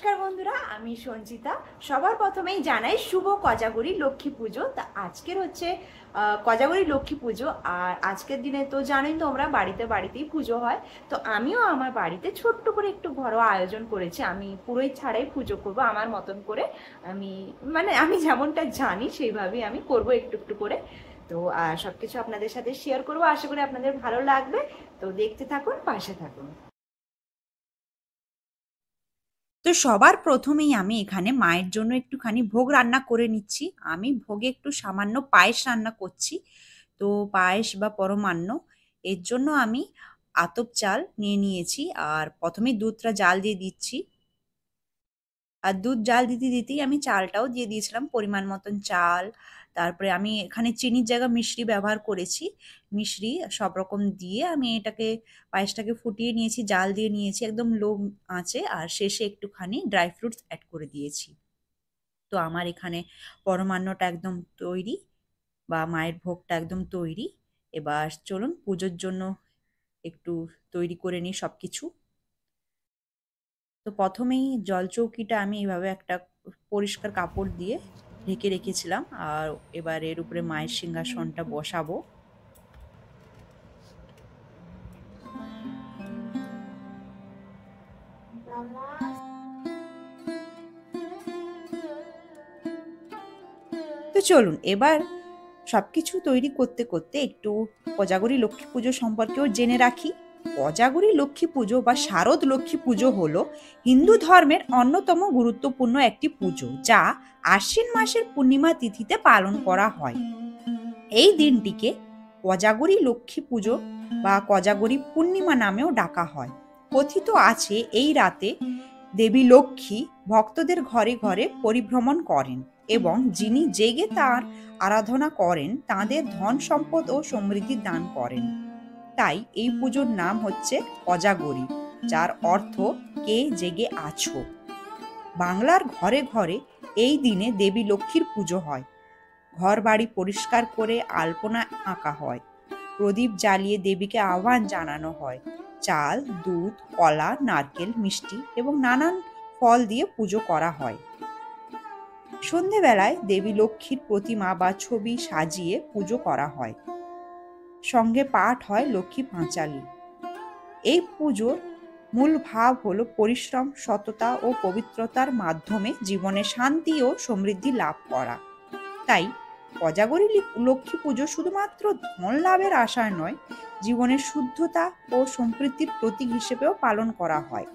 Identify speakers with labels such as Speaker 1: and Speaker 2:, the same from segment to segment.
Speaker 1: নমস্কার বন্ধুরা, আমি সঞ্চিতা। সবার প্রথমেই জানাই শুভ কোজাগরী লক্ষ্মী পুজো। তা আজকের হচ্ছে কোজাগরী লক্ষ্মী পুজো। আর আজকের দিনে তো জানোই তোমরা, বাড়িতেই পুজো হয়। তো আমিও আমার বাড়িতে ছোট্ট করে একটু ঘরোয়া আয়োজন করেছি। আমি পুরোহিত ছাড়াই পুজো করব আমার মতন করে। আমি যেমনটা জানি সেইভাবেই আমি করব একটু একটু করে। তো সবকিছু আপনাদের সাথে শেয়ার করবো, আশা করি আপনাদের ভালো লাগবে। তো দেখতে থাকুন, পাশে থাকুন। তো সবার প্রথমেই আমি এখানে মায়ের জন্য একটুখানি ভোগ রান্না করে নিচ্ছি। আমি ভোগে একটু সামান্য পায়েস রান্না করছি। তো পায়েস বা পরমান্ন, এর জন্য আমি আতপ চাল নিয়ে নিয়েছি। আর প্রথমেই দুধটা জাল দিয়ে দিচ্ছি। আর দুধ জাল দিতে দিতেই আমি চালটাও দিয়ে দিয়েছিলাম, পরিমাণ মতন চাল। তারপরে আমি এখানে চিনির জায়গায় মিশ্রি ব্যবহার করেছি। মিশ্রি সব রকম দিয়ে আমি এটাকে পায়েসটাকে ফুটিয়ে নিয়েছি, জাল দিয়ে নিয়েছি একদম লো আঁচে। আর শেষে একটুখানি ড্রাই ফ্রুটস অ্যাড করে দিয়েছি। তো আমার এখানে পরমান্নটা একদম তৈরি, বা মায়ের ভোগটা একদম তৈরি। এবার চলুন পুজোর জন্য একটু তৈরি করে নিই সব কিছু। তো প্রথমেই জলচৌকিটা আমি এইভাবে একটা পরিষ্কার কাপড় দিয়ে ঢেকে রেখেছিলাম। আর এবার এর উপরে মায়ের সিংহাসনটা বসাবো। তো চলুন এবার সবকিছু তৈরি করতে করতে একটু কোজাগরী লক্ষ্মী পুজো সম্পর্কেও জেনে রাখি। কোজাগরী লক্ষ্মী পুজো বা শারদ লক্ষ্মী পুজো হলো হিন্দু ধর্মের অন্যতম গুরুত্বপূর্ণ একটি পুজো, যা আশ্বিন মাসের পূর্ণিমা তিথিতে পালন করা হয়। এই দিনটিকে কোজাগরী লক্ষ্মী পুজো বা কোজাগরী পূর্ণিমা নামেও ডাকা হয়। কথিত আছে এই রাতে দেবী লক্ষ্মী ভক্তদের ঘরে ঘরে পরিভ্রমণ করেন এবং যিনি জেগে তার আরাধনা করেন তাদের ধন সম্পদ ও সমৃদ্ধি দান করেন। তাই এই পুজোর নাম হচ্ছে কোজাগরী, যার অর্থ কে জেগে আছো। বাংলার ঘরে ঘরে এই দিনে দেবী লক্ষ্মীর পুজো হয়। ঘর বাড়ি পরিষ্কার করে আলপনা আঁকা হয়, প্রদীপ জ্বালিয়ে দেবীকে আহ্বান জানানো হয়। চাল, দুধ, কলা, নারকেল, মিষ্টি এবং নানান ফল দিয়ে পুজো করা হয়। সন্ধেবেলায় দেবী লক্ষ্মীর প্রতিমা বা ছবি সাজিয়ে পুজো করা হয়। সঙ্গে পাঠ হয় লক্ষ্মী পাঁচালী। এই পুজোর মূল ভাব হলো পরিশ্রম, সততা ও পবিত্রতার মাধ্যমে জীবনে শান্তি ও সমৃদ্ধি লাভ করা। তাই কোজাগরী লক্ষ্মী পুজো শুধুমাত্র ধন লাভের আশায় নয়, জীবনের শুদ্ধতা ও সম্পৃক্তির প্রতীক হিসেবেও পালন করা হয়।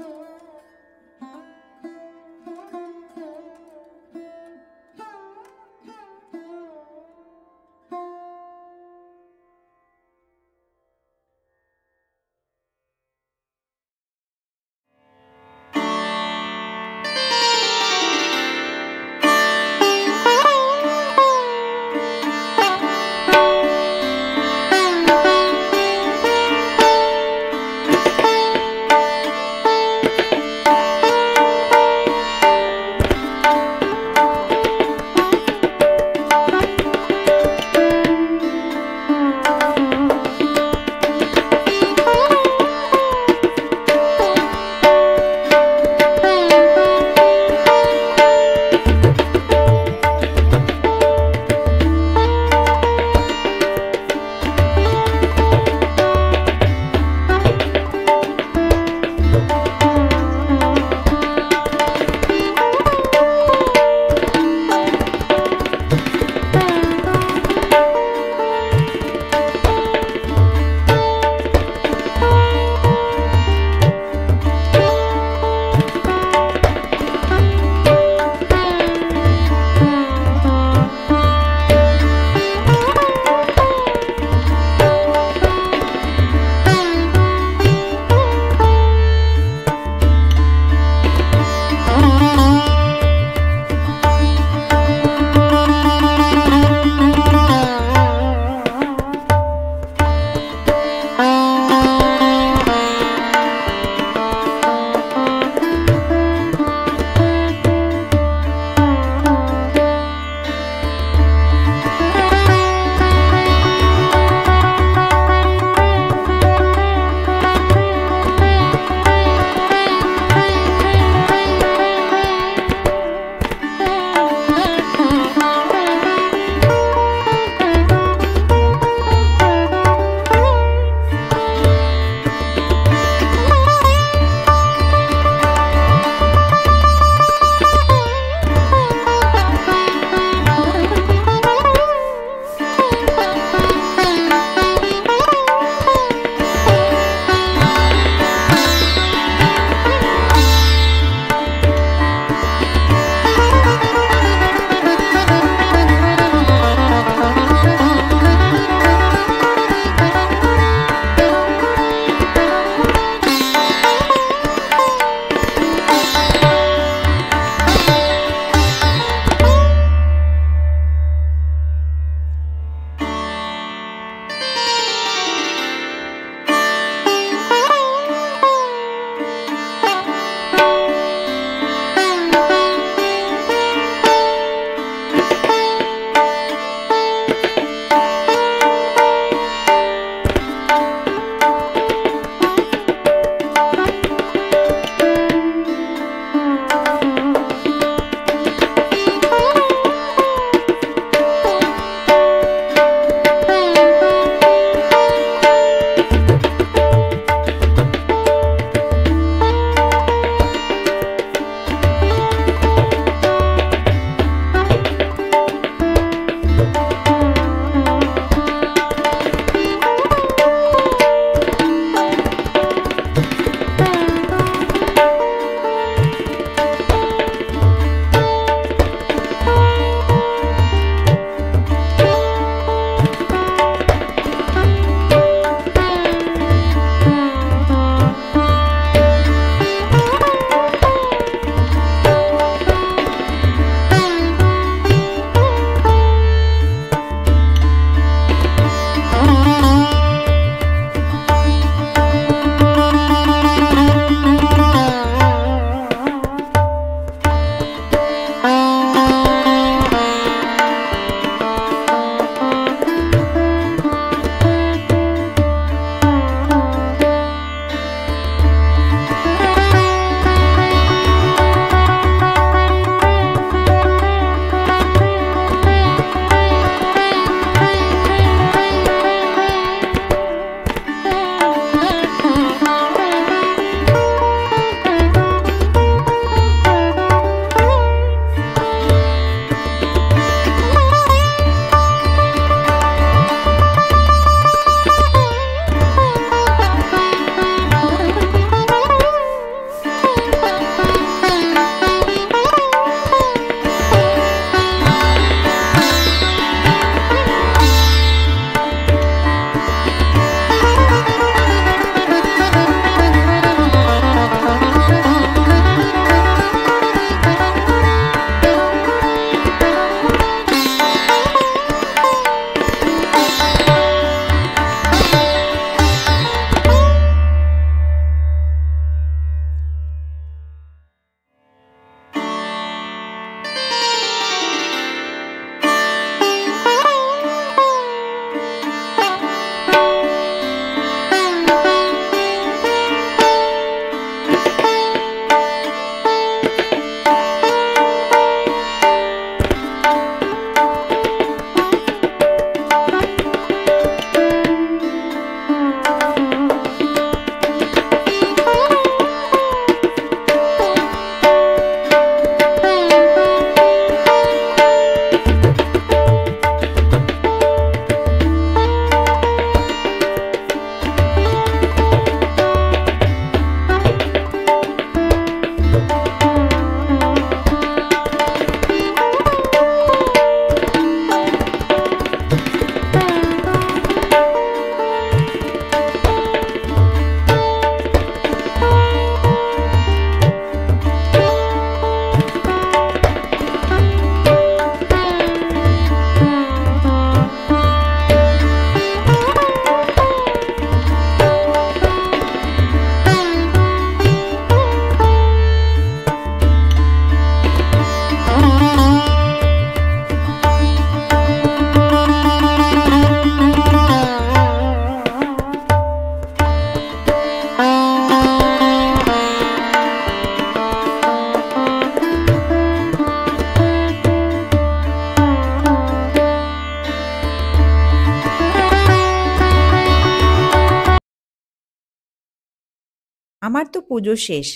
Speaker 1: আমার তো পুজো শেষ।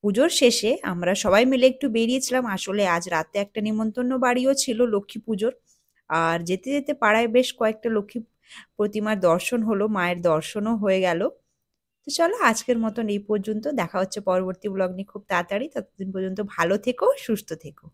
Speaker 1: পুজোর শেষে আমরা সবাই মিলে একটু বেরিয়েছিলাম। আসলে আজ রাতে একটা নিমন্ত্রণ বাড়িও ছিল লক্ষ্মী পুজোর। আর যেতে যেতে পাড়ায় বেশ কয়েকটা লক্ষ্মী প্রতিমার দর্শন হলো, মায়ের দর্শনও হয়ে গেল। তো চলো আজকের মতন এই পর্যন্ত। দেখা হচ্ছে পরবর্তী ব্লগ নিয়ে খুব তাড়াতাড়ি। ততদিন পর্যন্ত ভালো থেকো, সুস্থ থেকো।